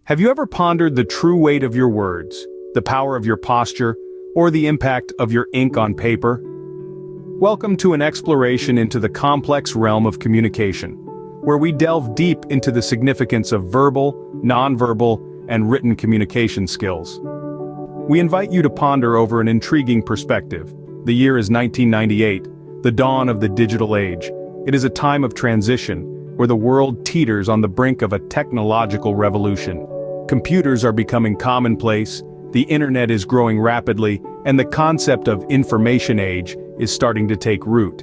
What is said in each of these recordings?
Have you ever pondered the true weight of your words, the power of your posture, or the impact of your ink on paper? Welcome to an exploration into the complex realm of communication, where we delve deep into the significance of verbal, nonverbal, and written communication skills. We invite you to ponder over an intriguing perspective. The year is 1998, the dawn of the digital age. It is a time of transition, where the world teeters on the brink of a technological revolution. Computers are becoming commonplace, the internet is growing rapidly, and the concept of information age is starting to take root.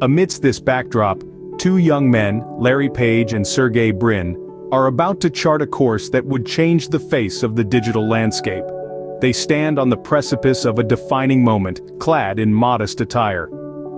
Amidst this backdrop, two young men, Larry Page and Sergey Brin, are about to chart a course that would change the face of the digital landscape. They stand on the precipice of a defining moment, clad in modest attire.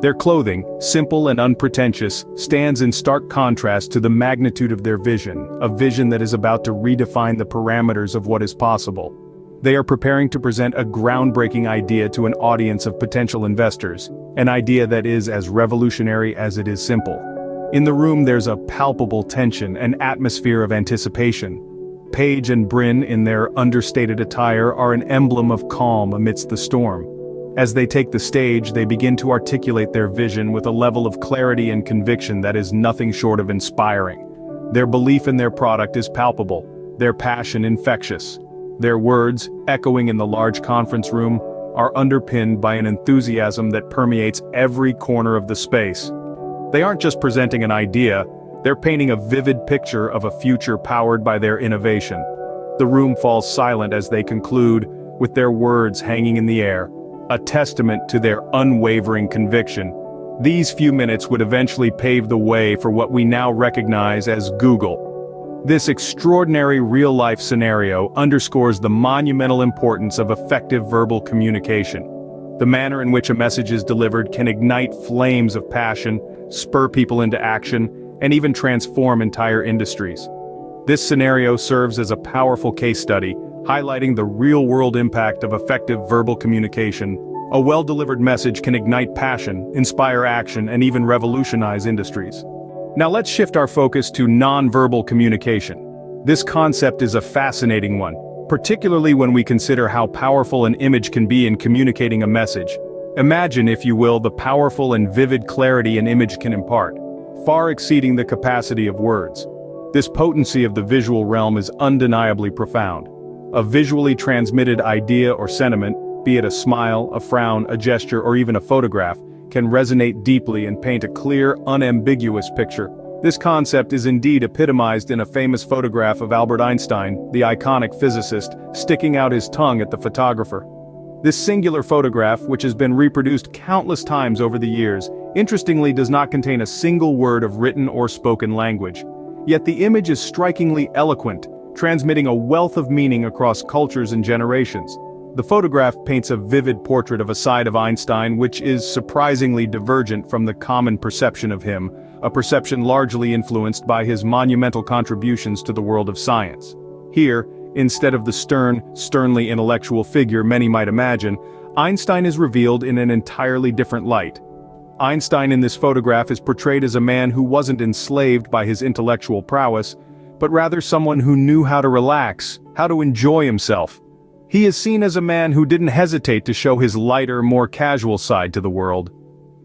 Their clothing, simple and unpretentious, stands in stark contrast to the magnitude of their vision, a vision that is about to redefine the parameters of what is possible. They are preparing to present a groundbreaking idea to an audience of potential investors, an idea that is as revolutionary as it is simple. In the room there's a palpable tension, an atmosphere of anticipation. Page and Brin, in their understated attire, are an emblem of calm amidst the storm. As they take the stage, they begin to articulate their vision with a level of clarity and conviction that is nothing short of inspiring. Their belief in their product is palpable, their passion infectious. Their words, echoing in the large conference room, are underpinned by an enthusiasm that permeates every corner of the space. They aren't just presenting an idea, they're painting a vivid picture of a future powered by their innovation. The room falls silent as they conclude, with their words hanging in the air, a testament to their unwavering conviction. These few minutes would eventually pave the way for what we now recognize as Google. This extraordinary real-life scenario underscores the monumental importance of effective verbal communication. The manner in which a message is delivered can ignite flames of passion, spur people into action, and even transform entire industries. This scenario serves as a powerful case study, highlighting the real-world impact of effective verbal communication. A well-delivered message can ignite passion, inspire action, and even revolutionize industries. Now let's shift our focus to non-verbal communication. This concept is a fascinating one, particularly when we consider how powerful an image can be in communicating a message. Imagine, if you will, the powerful and vivid clarity an image can impart, far exceeding the capacity of words. This potency of the visual realm is undeniably profound. A visually transmitted idea or sentiment, be it a smile, a frown, a gesture, or even a photograph, can resonate deeply and paint a clear, unambiguous picture. This concept is indeed epitomized in a famous photograph of Albert Einstein, the iconic physicist, sticking out his tongue at the photographer. This singular photograph, which has been reproduced countless times over the years, interestingly does not contain a single word of written or spoken language. Yet the image is strikingly eloquent, transmitting a wealth of meaning across cultures and generations. The photograph paints a vivid portrait of a side of Einstein which is surprisingly divergent from the common perception of him, a perception largely influenced by his monumental contributions to the world of science. Here, instead of the sternly intellectual figure many might imagine, Einstein is revealed in an entirely different light. Einstein in this photograph is portrayed as a man who wasn't enslaved by his intellectual prowess, but rather someone who knew how to relax, how to enjoy himself. He is seen as a man who didn't hesitate to show his lighter, more casual side to the world.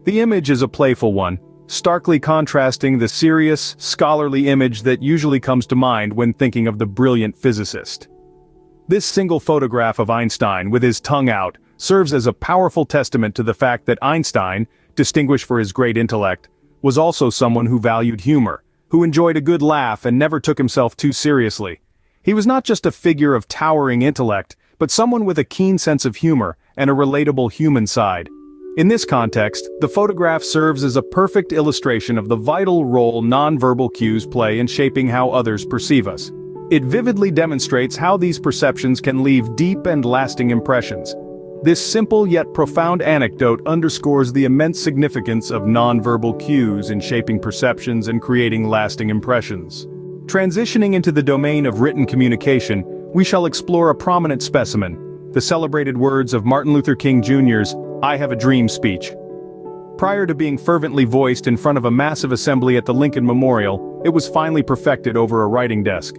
The image is a playful one, starkly contrasting the serious, scholarly image that usually comes to mind when thinking of the brilliant physicist. This single photograph of Einstein, with his tongue out, serves as a powerful testament to the fact that Einstein, distinguished for his great intellect, was also someone who valued humor, who enjoyed a good laugh and never took himself too seriously. He was not just a figure of towering intellect, but someone with a keen sense of humor and a relatable human side. In this context, the photograph serves as a perfect illustration of the vital role nonverbal cues play in shaping how others perceive us. It vividly demonstrates how these perceptions can leave deep and lasting impressions. This simple yet profound anecdote underscores the immense significance of nonverbal cues in shaping perceptions and creating lasting impressions. Transitioning into the domain of written communication, we shall explore a prominent specimen, the celebrated words of Martin Luther King Jr.'s "I Have a Dream" speech. Prior to being fervently voiced in front of a massive assembly at the Lincoln Memorial, it was finally perfected over a writing desk.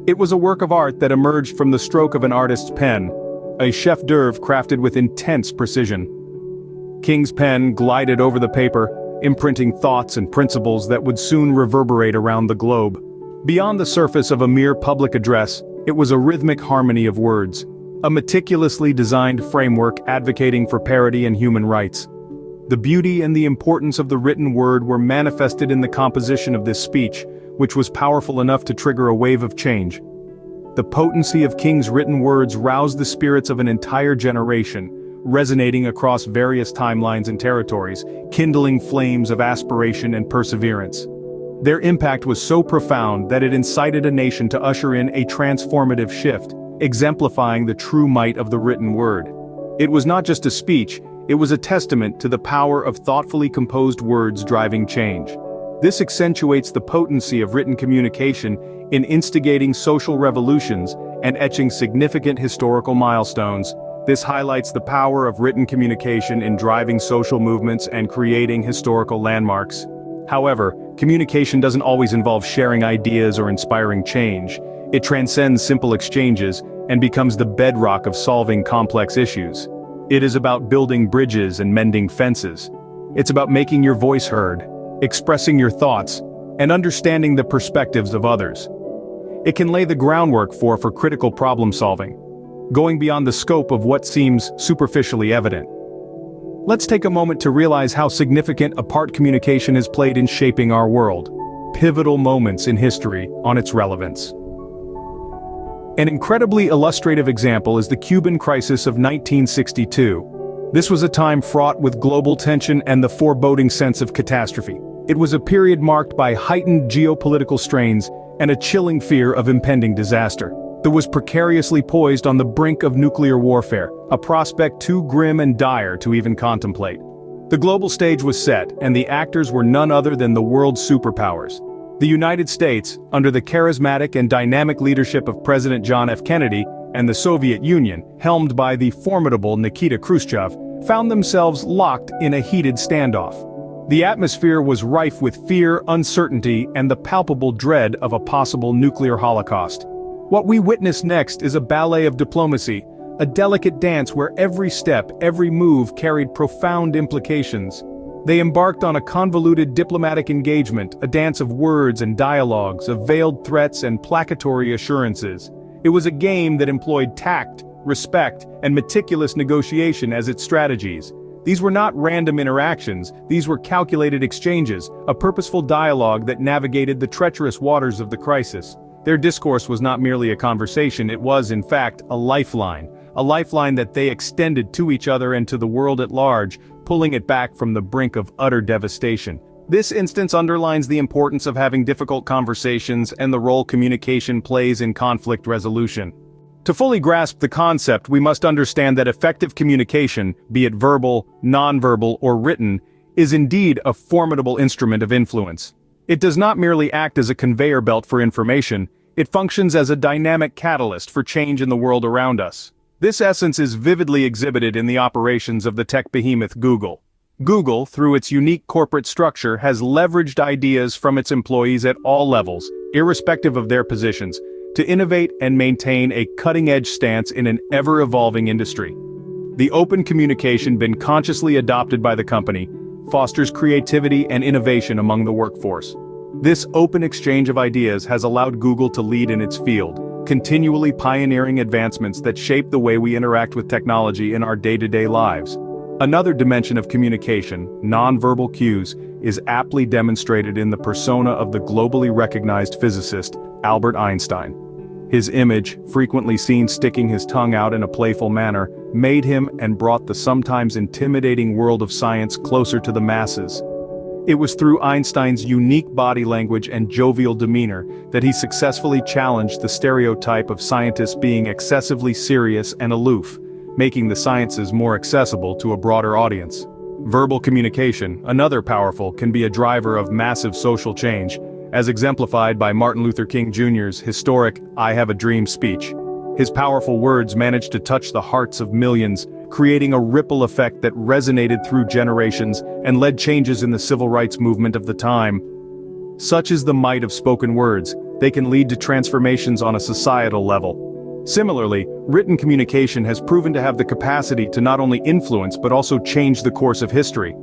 It was a work of art that emerged from the stroke of an artist's pen, a chef d'oeuvre crafted with intense precision. King's pen glided over the paper, imprinting thoughts and principles that would soon reverberate around the globe. Beyond the surface of a mere public address, it was a rhythmic harmony of words, a meticulously designed framework advocating for parity and human rights. The beauty and the importance of the written word were manifested in the composition of this speech, which was powerful enough to trigger a wave of change. The potency of King's written words roused the spirits of an entire generation, resonating across various timelines and territories, kindling flames of aspiration and perseverance. Their impact was so profound that it incited a nation to usher in a transformative shift, exemplifying the true might of the written word. It was not just a speech, it was a testament to the power of thoughtfully composed words driving change. This accentuates the potency of written communication in instigating social revolutions and etching significant historical milestones. This highlights the power of written communication in driving social movements and creating historical landmarks. However, communication doesn't always involve sharing ideas or inspiring change. It transcends simple exchanges and becomes the bedrock of solving complex issues. It is about building bridges and mending fences. It's about making your voice heard, expressing your thoughts, and understanding the perspectives of others. It can lay the groundwork for critical problem solving, going beyond the scope of what seems superficially evident. Let's take a moment to realize how significant a part communication has played in shaping our world. Pivotal moments in history on its relevance. An incredibly illustrative example is the Cuban crisis of 1962. This was a time fraught with global tension and the foreboding sense of catastrophe. It was a period marked by heightened geopolitical strains and a chilling fear of impending disaster. That was precariously poised on the brink of nuclear warfare, a prospect too grim and dire to even contemplate. The global stage was set, and the actors were none other than the world's superpowers. The United States, under the charismatic and dynamic leadership of President John F. Kennedy, and the Soviet Union, helmed by the formidable Nikita Khrushchev, found themselves locked in a heated standoff. The atmosphere was rife with fear, uncertainty, and the palpable dread of a possible nuclear holocaust. What we witness next is a ballet of diplomacy, a delicate dance where every step, every move carried profound implications. They embarked on a convoluted diplomatic engagement, a dance of words and dialogues, of veiled threats and placatory assurances. It was a game that employed tact, respect, and meticulous negotiation as its strategies. These were not random interactions, these were calculated exchanges, a purposeful dialogue that navigated the treacherous waters of the crisis. Their discourse was not merely a conversation, it was, in fact, a lifeline that they extended to each other and to the world at large, pulling it back from the brink of utter devastation. This instance underlines the importance of having difficult conversations and the role communication plays in conflict resolution. To fully grasp the concept, we must understand that effective communication, be it verbal, nonverbal, or written, is indeed a formidable instrument of influence. It does not merely act as a conveyor belt for information, it functions as a dynamic catalyst for change in the world around us. This essence is vividly exhibited in the operations of the tech behemoth Google. Google, through its unique corporate structure, has leveraged ideas from its employees at all levels, irrespective of their positions, to innovate and maintain a cutting-edge stance in an ever-evolving industry. The open communication been consciously adopted by the company fosters creativity and innovation among the workforce. This open exchange of ideas has allowed Google to lead in its field, continually pioneering advancements that shape the way we interact with technology in our day-to-day lives. Another dimension of communication, nonverbal cues, is aptly demonstrated in the persona of the globally recognized physicist, Albert Einstein. His image, frequently seen sticking his tongue out in a playful manner, made him and brought the sometimes intimidating world of science closer to the masses. It was through Einstein's unique body language and jovial demeanor that he successfully challenged the stereotype of scientists being excessively serious and aloof, making the sciences more accessible to a broader audience. Verbal communication, another powerful, can be a driver of massive social change, as exemplified by Martin Luther King Jr.'s historic "I Have a Dream" speech. His powerful words managed to touch the hearts of millions, creating a ripple effect that resonated through generations and led changes in the civil rights movement of the time. Such is the might of spoken words, they can lead to transformations on a societal level. Similarly, written communication has proven to have the capacity to not only influence but also change the course of history.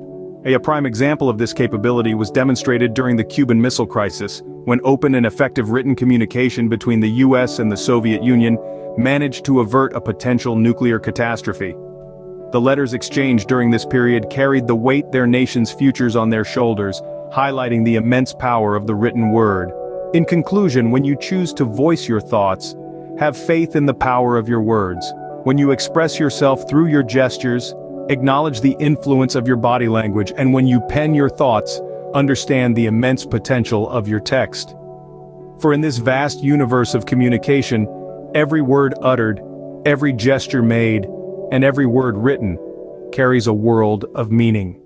A prime example of this capability was demonstrated during the Cuban Missile Crisis, when open and effective written communication between the US and the Soviet Union managed to avert a potential nuclear catastrophe. The letters exchanged during this period carried the weight their nation's futures on their shoulders, highlighting the immense power of the written word. In conclusion, when you choose to voice your thoughts, have faith in the power of your words. When you express yourself through your gestures, acknowledge the influence of your body language, and when you pen your thoughts, understand the immense potential of your text. For in this vast universe of communication, every word uttered, every gesture made, and every word written carries a world of meaning.